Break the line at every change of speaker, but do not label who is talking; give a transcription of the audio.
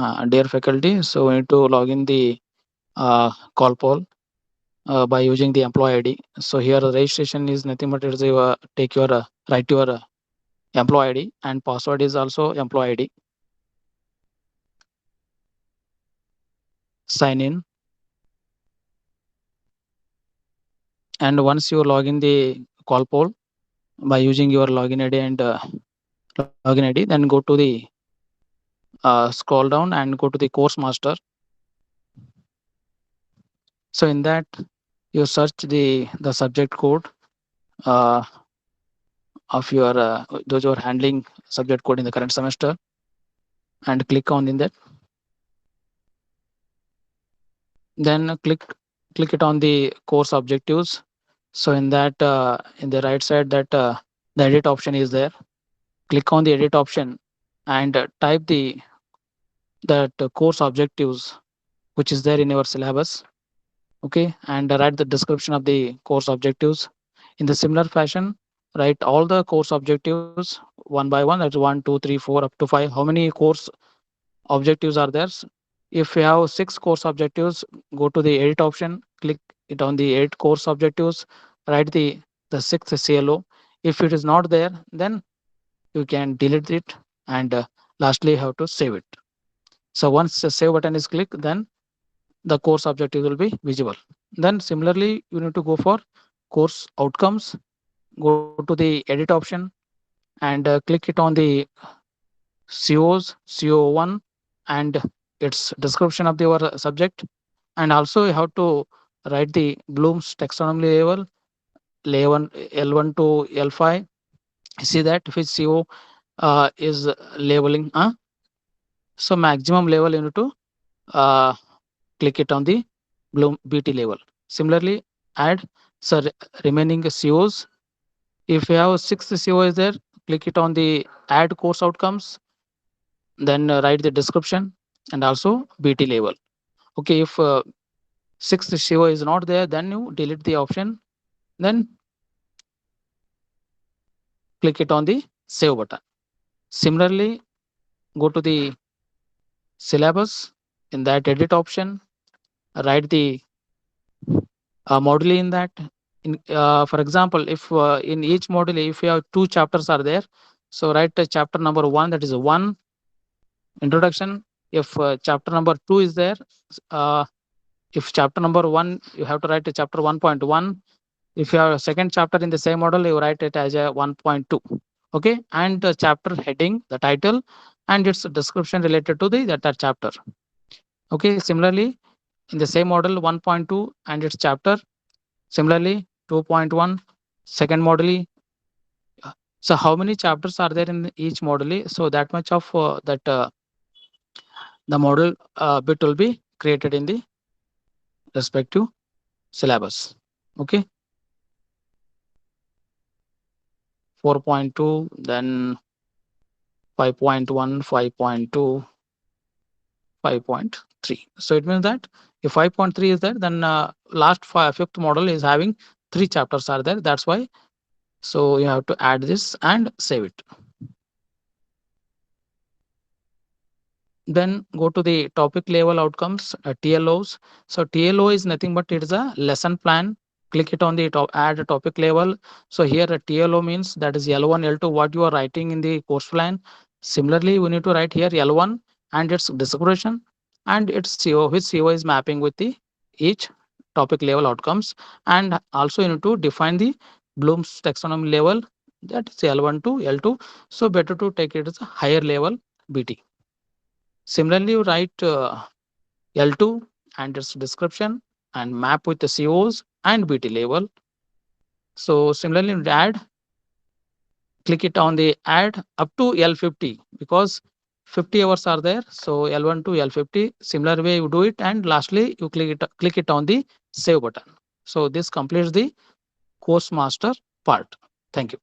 Dear faculty, so we need to log in the call poll by using the employee ID. So here the registration is nothing but it's your take your write your employee ID, and password is also employee ID. Sign in, and once you log in the call poll by using your login ID and login ID, then go to the scroll down and go to the course master. So in that you search the subject code uh, of your those who are handling subject code in the current semester, and click on in that. Then click it on the course objectives. So in that in the right side that the edit option is there. Click on the edit option and type that course objectives which is there in your syllabus. Okay, and write the description of the course objectives. In the similar fashion, write all the course objectives one by one. That's 1, 2, 3, 4 up to 5. How many course objectives are there? If you have 6 course objectives, go to the edit option, click it on the 8 course objectives, write the sixth CLO. If it is not there, then you can delete it, and lastly you have to save it. So once the save button is clicked, then the course objective will be visible. Then similarly, you need to go for course outcomes, go to the edit option, and click it on the COs, CO1, and its description of your subject. And also you have to write the Bloom's taxonomy level, L1 to L5. See that which CO is labeling. So maximum level you need to uh, click it on the Bloom BT level. Similarly, add so remaining COs. If you have 6 CO is there, click it on the add course outcomes, then write the description and also BT level. Okay, if 6 CO is not there, then you delete the option, then click it on the save button. Similarly, go to the syllabus. In that edit option, write the module in that. For example, if in each module, if you have 2 chapters are there, so write chapter number 1, that is 1 introduction. If chapter number 2 is there, uh, if chapter number 1, you have to write a chapter 1.1. If you have a second chapter in the same model, you write it as a 1.2. Okay, and the chapter heading, the title, and its description related to that chapter. Okay, similarly, in the same model 1.2 and its chapter, similarly 2.1 second module. So how many chapters are there in each module? So that much of that the model bit will be created in the respective syllabus. Okay, 4.2, then 5.1, 5.2, 5.3. So it means that if 5.3 is there, then fifth model is having 3 chapters are there. That's why. So you have to add this and save it. Then go to the topic level outcomes, TLOs. So TLO is nothing but it is a lesson plan. Click it on the add a topic level. So here a TLO means that is L1, L2, what you are writing in the course plan. Similarly, we need to write here L1 and its description and its CO, which CO is mapping with the each topic level outcomes. And also you need to define the Bloom's taxonomy level, that is L1 to L2. So better to take it as a higher level BT. Similarly, you write L2 and its description and map with the COs and BT level. So similarly, you add, click it on the add up to L50 because 50 hours are there. So L1 to L50. Similar way you do it, and lastly you click it on the save button. So this completes the course master part. Thank you.